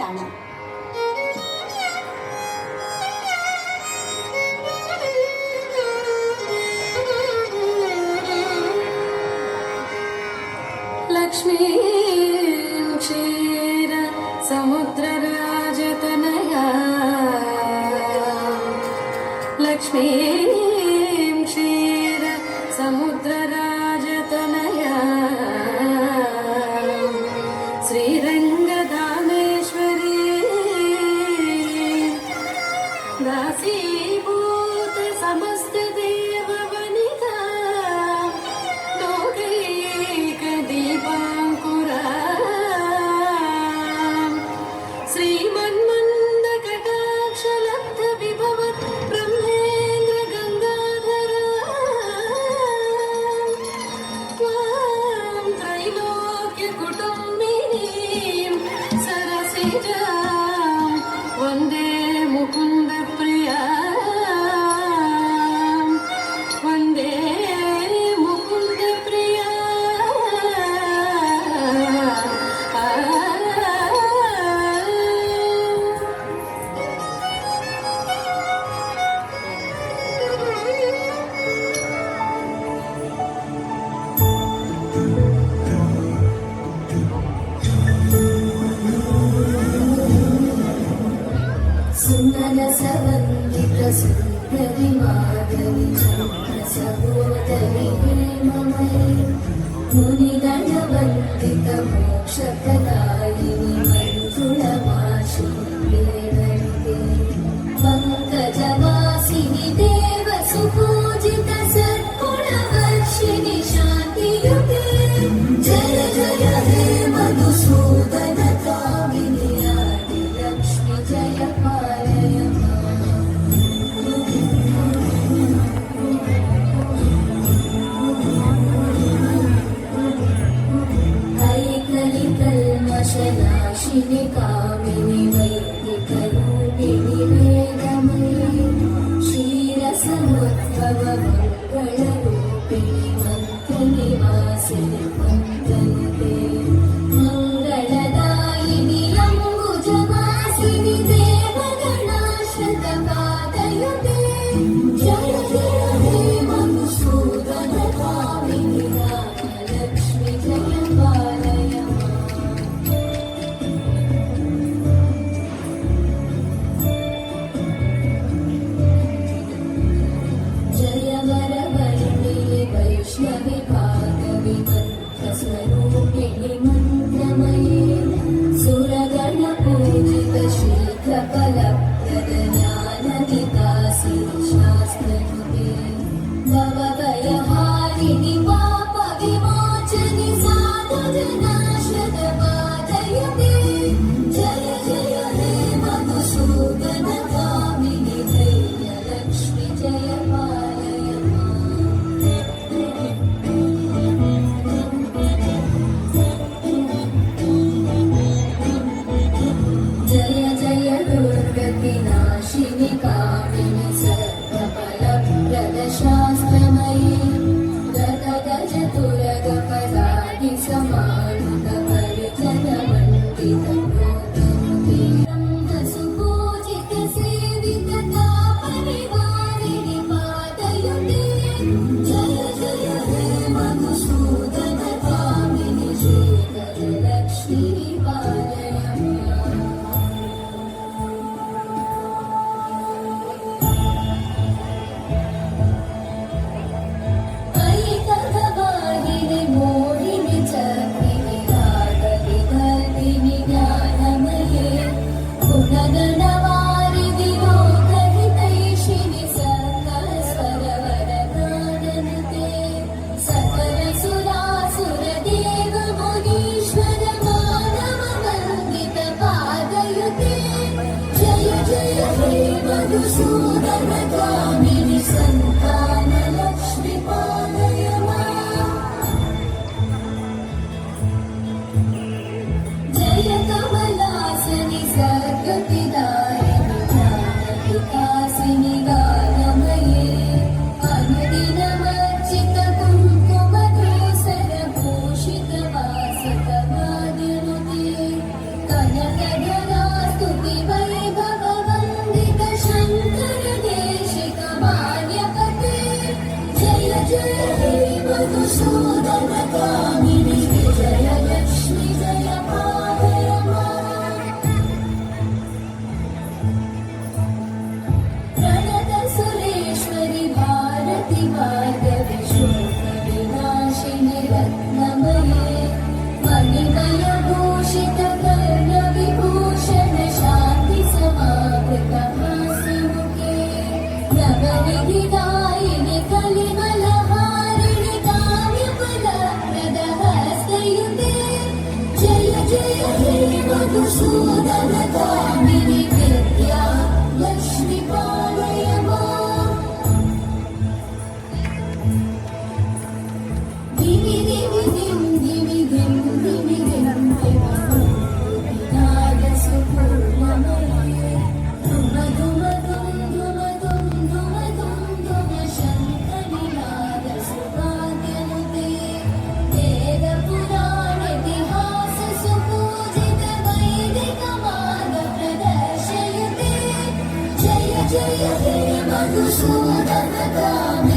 పారాయణం. లక్ష్మీ క్షీర సముద్రరాజతనయా లక్ష్మీ క్షీర సముద్రరాజతనయా శ్రీరంగధామేశ్వరీ దాసీభూత సమస్త దేవవనితా లోకైక దీపాంకురా శ్రీమన్మంద కటాక్షలబ్ధ విభవత్ బ్రహ్మేంద్ర గంగాధరా త్వాం త్రైలోక్య కుటుంబినీం సరసిజాం వందే ముకుంద ప్రియా వందే ముకుంద ప్రియా. సుందరసవందిత సుందరి మాధవి సహోదరి ప్రేమమయీ మునిగణవందిత మోక్షప్రదాయిని మంజుళమాషిని పంకజవాసిని దేవ సుపూజిత సద్గుణవర్షిణి శాంతియుతే జయ జయ హే మధుసూదన కామిని ఆది లక్ష్మి జయ పాలయ ఐకలి కల్మషనాశిని కామిని వైదిక రూపిణి వేదమయీ క్షీరసముద్భవ మంగళ రూపిణి మంత్ర నివాసిని మంత్రనుతే మంగళదాయిని అంబుజవాసిని దేవగణాశ్రిత పాదయుతే జయ జయ హే మధుసూదన కామిని రామలక్ష్మి జయ పాలయ జయ వరవర్ణి వైష్ణవి భాగవి మంత్రస్వరూపిణి మంత్రమయీ సురగణ పూజిత శీఘ్ర ఫలప్రద జ్ఞాన వికాసిని శాస్త్రనుతే భవభయహారిణి పాప విమోచని సాధు జనాశ్రత పాదయుతే జయ జయ హే మధుసూదన కామిని ధైర్యలక్ష్మి జయ పాలయ జయ జయ దుర్గతి నాశిని కామిని సర్వఫలప్రద శాస్త్రమయీ గత గజ తురగ పదాది సమానుత పరిజన మండిత గోతముతే సుపూజిత సేవిత తాపనివారిణి పాదయుతే జయ జయ హే మధుసూదన కామిని శ్రీధర లక్ష్మీ పాలయ ఐకభవాహిని మోహిని చక్రిని రాగవి గర్విని జ్ఞానమయీ గుణగణవారిది లోకహితైషిణి సర్వస్వరవర గాననుతే సకల సురాసుర దేవ మునీశ్వర మానవ వందిత పాదయుతే జయ జయ హే మధుసూదన కామిని సంతాన లక్ష్మి పాలయ జయ కమలాసని సద్గతిదాయిని జ్ఞాన వికాసిని గానమయీ అనుదినమర్చిత కుంకుమ ధూసర భూషిత వాసిత వాద్యనుతే కనకధరా मधुसूदन कामिनि विद्या लक्ष्मी पालय माम् दिवि दिवि दिं दिवि दिं दिवि दिं विनाद सुपूर्णमये धुम धुम धुम धुम धुम धुम धुम धुम शङ्खनिनाद सुवाद्यनुते वेद पुराण इतिहास सुपूजित वैदिक मार्ग प्रदर्शयते जय जय हे मधुसूदन कामिनि